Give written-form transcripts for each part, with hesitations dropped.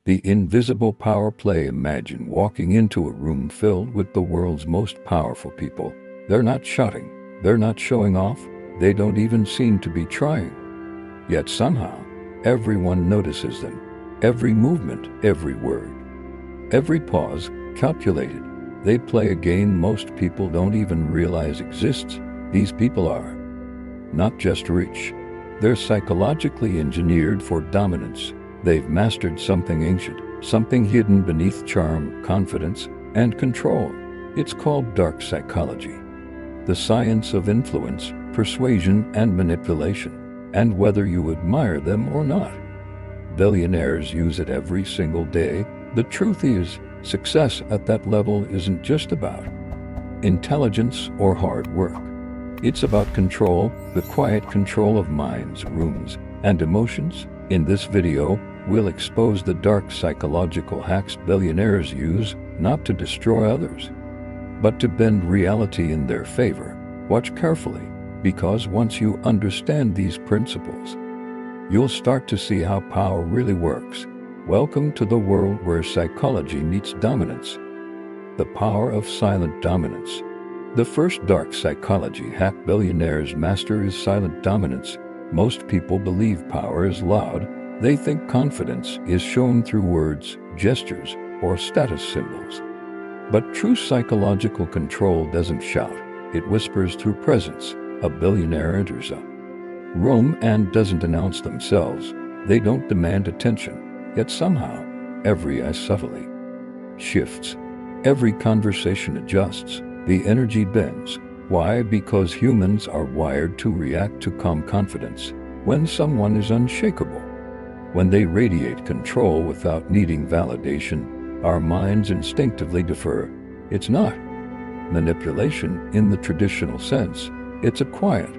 The invisible power play. Imagine walking into a room filled with the world's most powerful people. They're not shouting. They're not showing off. They don't even seem to be trying. Yet somehow, everyone notices them. Every movement, every word, every pause, calculated. They play a game most people don't even realize exists. These people are not just rich. They're psychologically engineered for dominance. They've mastered something ancient, something hidden beneath charm, confidence, and control. It's called dark psychology, the science of influence, persuasion, and manipulation. And whether you admire them or not, billionaires use it every single day. The truth is, success at that level isn't just about intelligence or hard work. It's about control, the quiet control of minds, rooms, and emotions. In this video, we'll expose the dark psychological hacks billionaires use, not to destroy others, but to bend reality in their favor. Watch carefully, because once you understand these principles, you'll start to see how power really works. Welcome to the world where psychology meets dominance. The power of silent dominance. The first dark psychology hack billionaires master is silent dominance. Most people believe power is loud. They think confidence is shown through words, gestures, or status symbols. But true psychological control doesn't shout. It whispers through presence. A billionaire enters a room and doesn't announce themselves. They don't demand attention. Yet somehow, every eye subtly shifts. Every conversation adjusts. The energy bends. Why? Because humans are wired to react to calm confidence when someone is unshakable. When they radiate control without needing validation, our minds instinctively defer. It's not manipulation in the traditional sense. It's a quiet,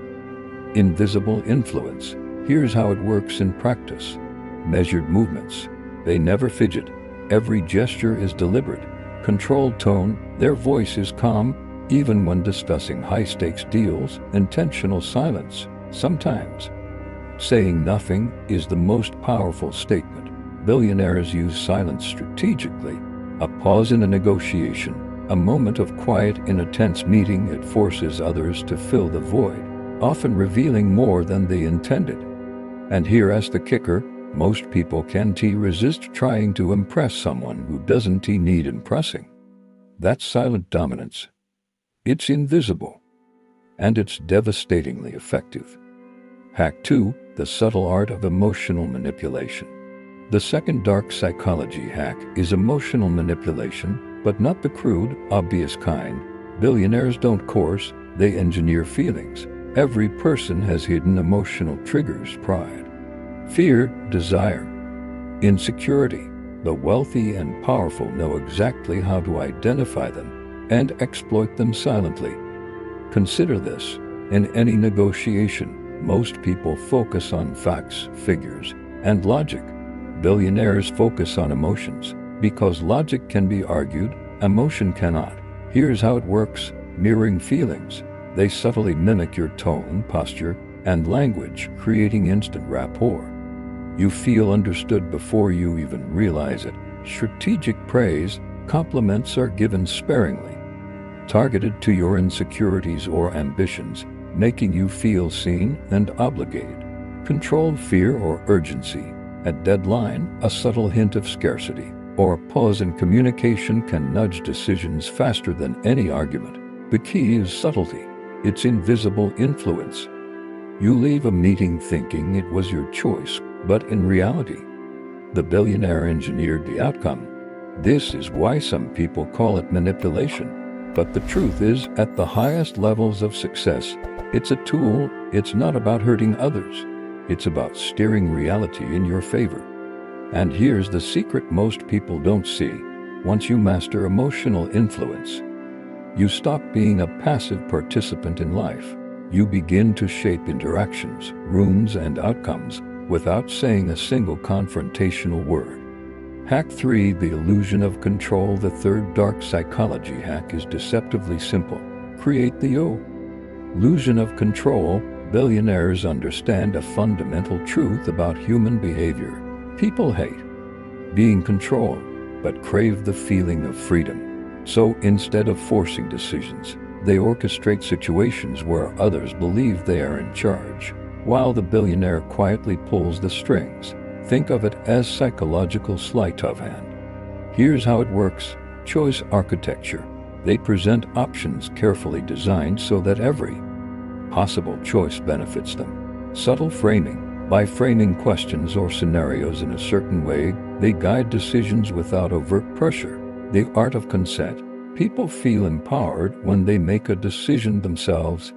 invisible influence. Here's how it works in practice. Measured movements. They never fidget. Every gesture is deliberate. Controlled tone. Their voice is calm, even when discussing high-stakes deals. Intentional silence. Sometimes saying nothing is the most powerful statement. Billionaires use silence strategically. A pause in a negotiation. A moment of quiet in a tense meeting. It forces others to fill the void, often revealing more than they intended. And here's the kicker. Most people can't resist trying to impress someone who doesn't need impressing. That's silent dominance. It's invisible, and it's devastatingly effective. Hack 2. The subtle art of emotional manipulation. The second dark psychology hack is emotional manipulation, but not the crude, obvious kind. Billionaires don't coerce, they engineer feelings. Every person has hidden emotional triggers: pride, fear, desire, insecurity. The wealthy and powerful know exactly how to identify them and exploit them silently. Consider this. In any negotiation, most people focus on facts, figures, and logic. Billionaires focus on emotions, because logic can be argued, emotion cannot. Here's how it works. Mirroring feelings. They subtly mimic your tone, posture, and language, creating instant rapport. You feel understood before you even realize it. Strategic praise. Compliments are given sparingly, targeted to your insecurities or ambitions, making you feel seen and obligated. Controlled fear or urgency. A deadline, a subtle hint of scarcity, or a pause in communication can nudge decisions faster than any argument. The key is subtlety. It's invisible influence. You leave a meeting thinking it was your choice, but in reality, the billionaire engineered the outcome. This is why some people call it manipulation. But the truth is, at the highest levels of success, it's a tool. It's not about hurting others. It's about steering reality in your favor. And here's the secret most people don't see. Once you master emotional influence, you stop being a passive participant in life. You begin to shape interactions, rooms, and outcomes without saying a single confrontational word. Hack 3. The illusion of control. The third dark psychology hack is deceptively simple. Create the illusion of control. Billionaires understand a fundamental truth about human behavior. People hate being controlled, but crave the feeling of freedom. So instead of forcing decisions, they orchestrate situations where others believe they are in charge, while the billionaire quietly pulls the strings. Think of it as psychological sleight of hand. Here's how it works. Choice architecture. They present options carefully designed so that every possible choice benefits them. Subtle framing. By framing questions or scenarios in a certain way, they guide decisions without overt pressure. The art of consent. People feel empowered when they make a decision themselves,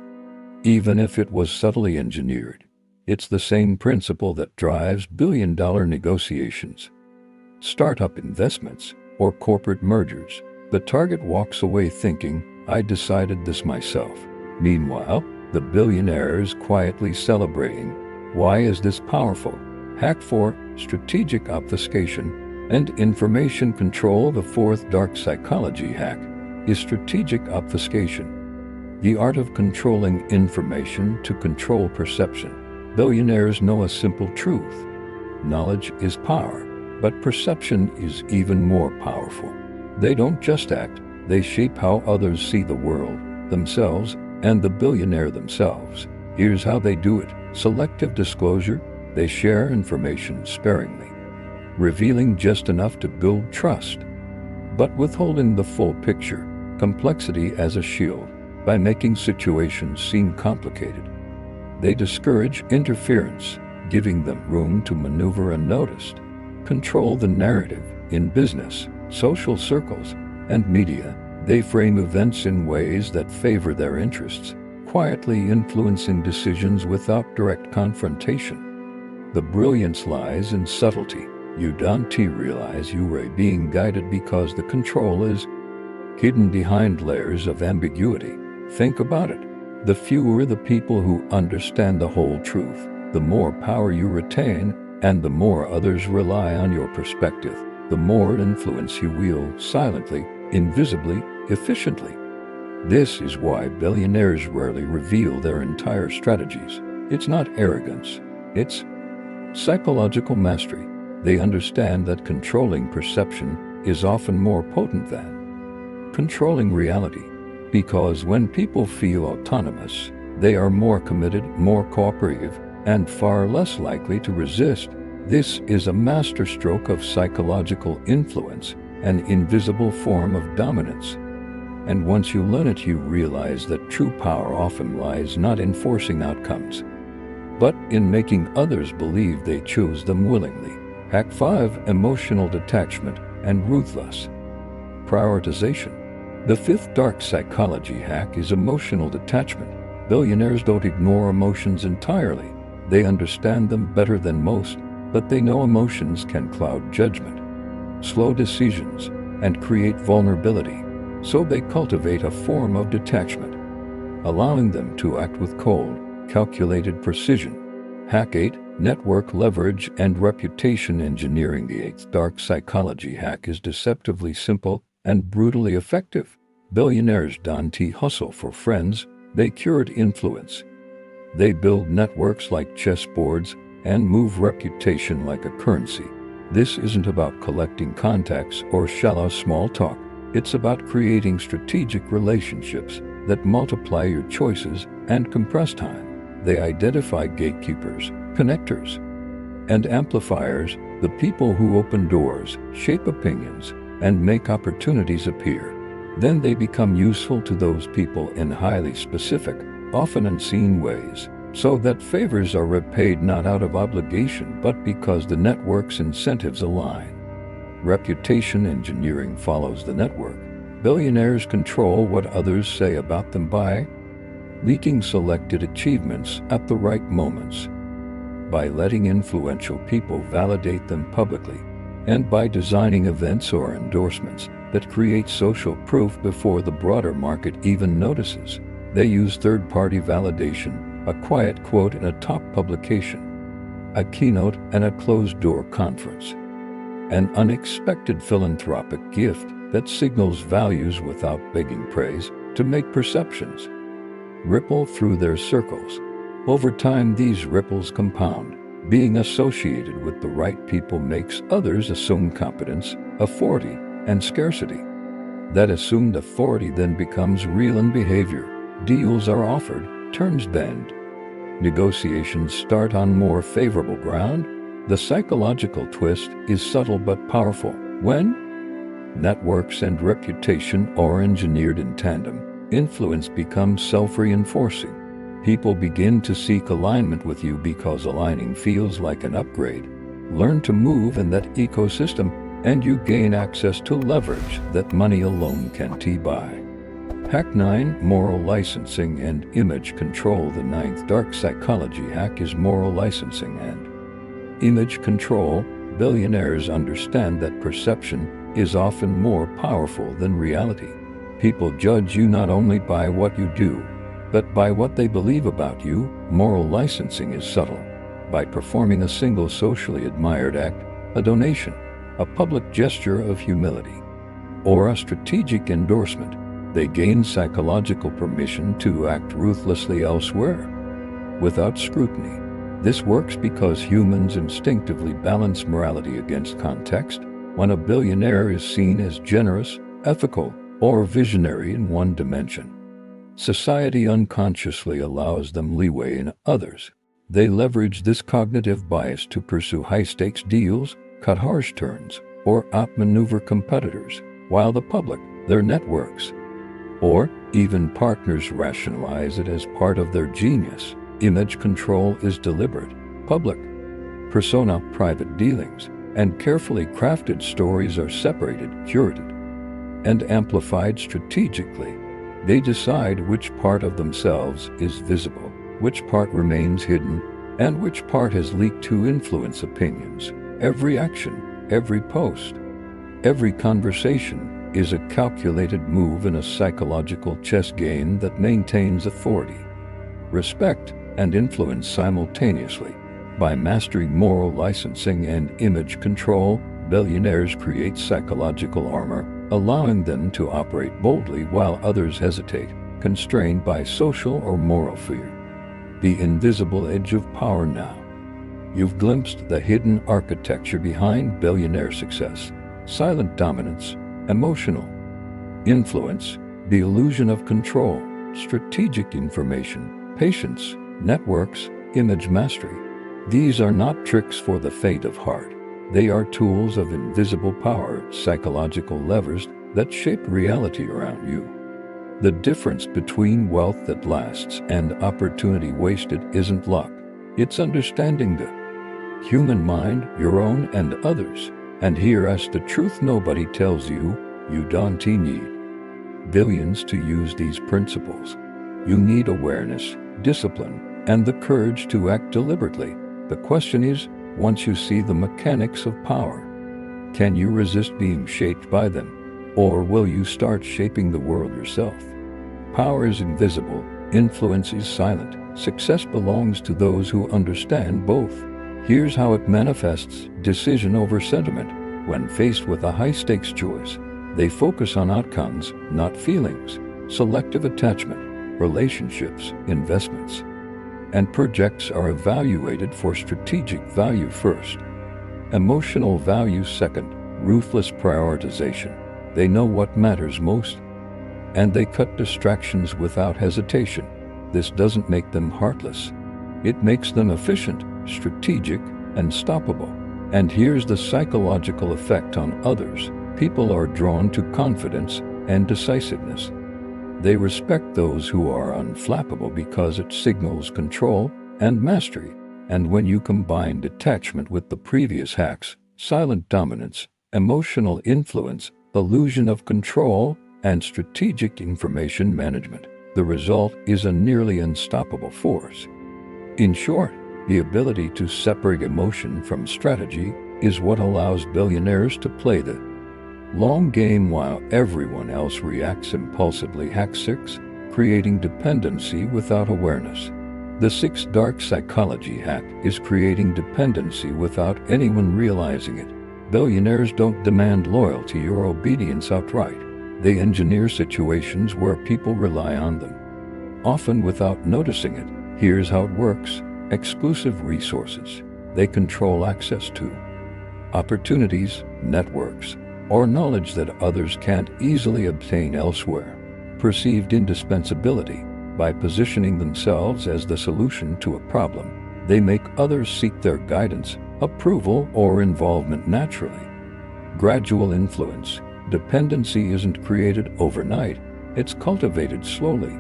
even if it was subtly engineered. It's the same principle that drives billion-dollar negotiations, startup investments, or corporate mergers. The target walks away thinking, "I decided this myself." Meanwhile, the billionaire is quietly celebrating. Why is this powerful? Hack 4. Strategic obfuscation and information control. The fourth dark psychology hack is strategic obfuscation, the art of controlling information to control perception. Billionaires know a simple truth. Knowledge is power, but perception is even more powerful. They don't just act, they shape how others see the world, themselves, and the billionaire themselves. Here's how they do it. Selective disclosure. They share information sparingly, revealing just enough to build trust, but withholding the full picture. Complexity as a shield. By making situations seem complicated, they discourage interference, giving them room to maneuver unnoticed. Control the narrative. In business, social circles, and media, they frame events in ways that favor their interests, quietly influencing decisions without direct confrontation. The brilliance lies in subtlety. You don't realize you are being guided because the control is hidden behind layers of ambiguity. Think about it. The fewer the people who understand the whole truth, the more power you retain, and the more others rely on your perspective, the more influence you wield silently, invisibly, efficiently. This is why billionaires rarely reveal their entire strategies. It's not arrogance. It's psychological mastery. They understand that controlling perception is often more potent than controlling reality. Because when people feel autonomous, they are more committed, more cooperative, and far less likely to resist. This is a masterstroke of psychological influence, an invisible form of dominance. And once you learn it, you realize that true power often lies not in forcing outcomes, but in making others believe they chose them willingly. Hack 5. Emotional detachment and ruthless prioritization. The fifth dark psychology hack is emotional detachment. Billionaires don't ignore emotions entirely. They understand them better than most, but they know emotions can cloud judgment, slow decisions, and create vulnerability. So they cultivate a form of detachment, allowing them to act with cold, calculated precision. Hack 8. Network leverage and reputation engineering. The eighth dark psychology hack is deceptively simple and brutally effective. Billionaires don't hustle for friends, they curate influence. They build networks like chessboards and move reputation like a currency. This isn't about collecting contacts or shallow small talk. It's about creating strategic relationships that multiply your choices and compress time. They identify gatekeepers, connectors, and amplifiers, the people who open doors, shape opinions, and make opportunities appear. Then they become useful to those people in highly specific, often unseen ways, so that favors are repaid not out of obligation but because the network's incentives align. Reputation engineering follows the network. Billionaires control what others say about them by leaking selected achievements at the right moments, by letting influential people validate them publicly, and by designing events or endorsements that create social proof before the broader market even notices. They use third-party validation, a quiet quote in a top publication, a keynote and a closed-door conference, an unexpected philanthropic gift that signals values without begging praise, to make perceptions ripple through their circles. Over time, these ripples compound. Being associated with the right people makes others assume competence, authority, and scarcity. That assumed authority then becomes real in behavior. Deals are offered, terms bend. Negotiations start on more favorable ground. The psychological twist is subtle but powerful. When networks and reputation are engineered in tandem, influence becomes self-reinforcing. People begin to seek alignment with you because aligning feels like an upgrade. Learn to move in that ecosystem, and you gain access to leverage that money alone can't buy. Hack 9. Moral licensing and image control. The ninth dark psychology hack is moral licensing and image control. Billionaires understand that perception is often more powerful than reality. People judge you not only by what you do, but by what they believe about you. Moral licensing is subtle. By performing a single socially admired act, a donation, a public gesture of humility, or a strategic endorsement, they gain psychological permission to act ruthlessly elsewhere, without scrutiny. This works because humans instinctively balance morality against context. When a billionaire is seen as generous, ethical, or visionary in one dimension, society unconsciously allows them leeway in others. They leverage this cognitive bias to pursue high-stakes deals, cut harsh turns, or outmaneuver competitors, while the public, their networks, or even partners rationalize it as part of their genius. Image control is deliberate. Public persona, private dealings, and carefully crafted stories are separated, curated, and amplified strategically. They decide which part of themselves is visible, which part remains hidden, and which part has leaked to influence opinions. Every action, every post, every conversation is a calculated move in a psychological chess game that maintains authority, respect, and influence simultaneously. By mastering moral licensing and image control, billionaires create psychological armor, allowing them to operate boldly while others hesitate, constrained by social or moral fear. The invisible edge of power. Now you've glimpsed the hidden architecture behind billionaire success: silent dominance, emotional influence, the illusion of control, strategic information, patience, networks, image mastery. These are not tricks for the faint of heart. They are tools of invisible power, psychological levers that shape reality around you. The difference between wealth that lasts and opportunity wasted isn't luck. It's understanding the human mind, your own and others. And here's the truth nobody tells you: you don't need billions to use these principles. You need awareness, discipline, and the courage to act deliberately. The question is, once you see the mechanics of power, can you resist being shaped by them? Or will you start shaping the world yourself? Power is invisible, influence is silent. Success belongs to those who understand both. Here's how it manifests: decision over sentiment. When faced with a high-stakes choice, they focus on outcomes, not feelings. Selective attachment, relationships, investments, and projects are evaluated for strategic value first, emotional value second. Ruthless prioritization. They know what matters most, and they cut distractions without hesitation. This doesn't make them heartless. It makes them efficient, strategic, and stoppable. And here's the psychological effect on others. People are drawn to confidence and decisiveness. They respect those who are unflappable because it signals control and mastery. And when you combine detachment with the previous hacks, silent dominance, emotional influence, illusion of control, and strategic information management, the result is a nearly unstoppable force. In short, the ability to separate emotion from strategy is what allows billionaires to play the long game while everyone else reacts impulsively. Hack 6. Creating dependency without awareness. The sixth dark psychology hack is creating dependency without anyone realizing it. Billionaires don't demand loyalty or obedience outright. They engineer situations where people rely on them, often without noticing it. Here's how it works. Exclusive resources. they control access to. Opportunities, networks, or knowledge that others can't easily obtain elsewhere. Perceived indispensability. By positioning themselves as the solution to a problem, they make others seek their guidance, approval, or involvement naturally. Gradual influence. Dependency isn't created overnight, it's cultivated slowly.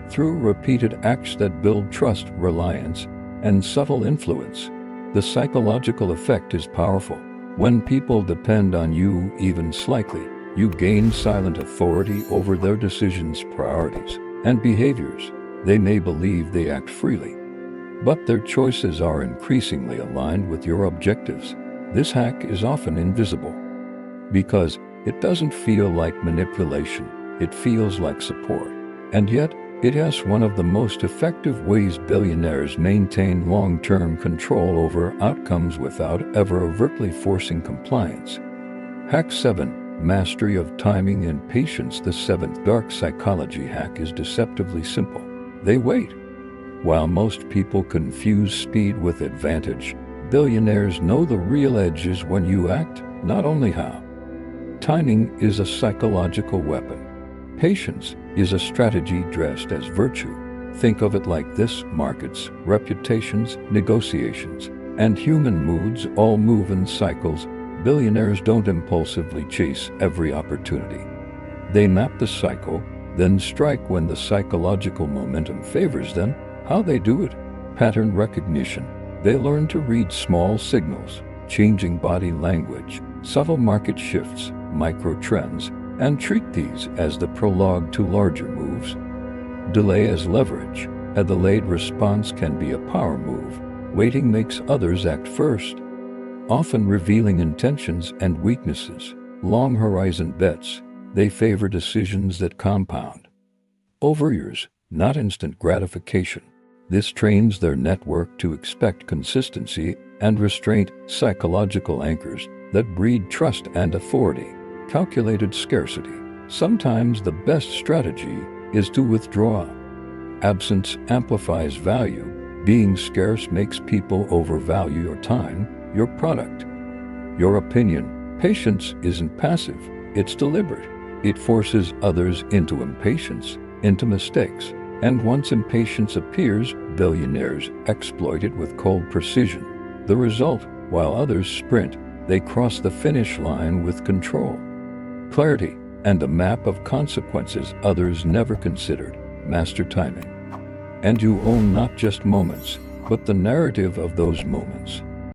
Through repeated acts that build trust, reliance, and subtle influence. The psychological effect is powerful. When people depend on you even slightly, you gain silent authority over their decisions, priorities, and behaviors. They may believe they act freely, but their choices are increasingly aligned with your objectives. This hack is often invisible because it doesn't feel like manipulation, it feels like support. And yet, it is one of the most effective ways billionaires maintain long-term control over outcomes without ever overtly forcing compliance. Hack 7. Mastery of timing and patience. The seventh dark psychology hack is deceptively simple. They wait. While most people confuse speed with advantage, billionaires know the real edge is when you act, not only how. Timing is a psychological weapon. Patience is a strategy dressed as virtue. Think of it like this: markets, reputations, negotiations, and human moods all move in cycles. Billionaires don't impulsively chase every opportunity. They map the cycle, then strike when the psychological momentum favors them. How they do it? Pattern recognition. They learn to read small signals, changing body language, subtle market shifts, micro trends, and treat these as the prologue to larger moves. Delay as leverage. A delayed response can be a power move. Waiting makes others act first, often revealing intentions and weaknesses. Long horizon bets. They favor decisions that compound over years, not instant gratification. This trains their network to expect consistency and restraint, psychological anchors that breed trust and authority. Calculated scarcity. Sometimes the best strategy is to withdraw. Absence amplifies value. Being scarce makes people overvalue your time, your product, your opinion. Patience isn't passive, it's deliberate. It forces others into impatience, into mistakes. And once impatience appears, billionaires exploit it with cold precision. The result, while others sprint, they cross the finish line with control, clarity, and a map of consequences others never considered. Master timing. And you own not just moments, but the narrative of those moments.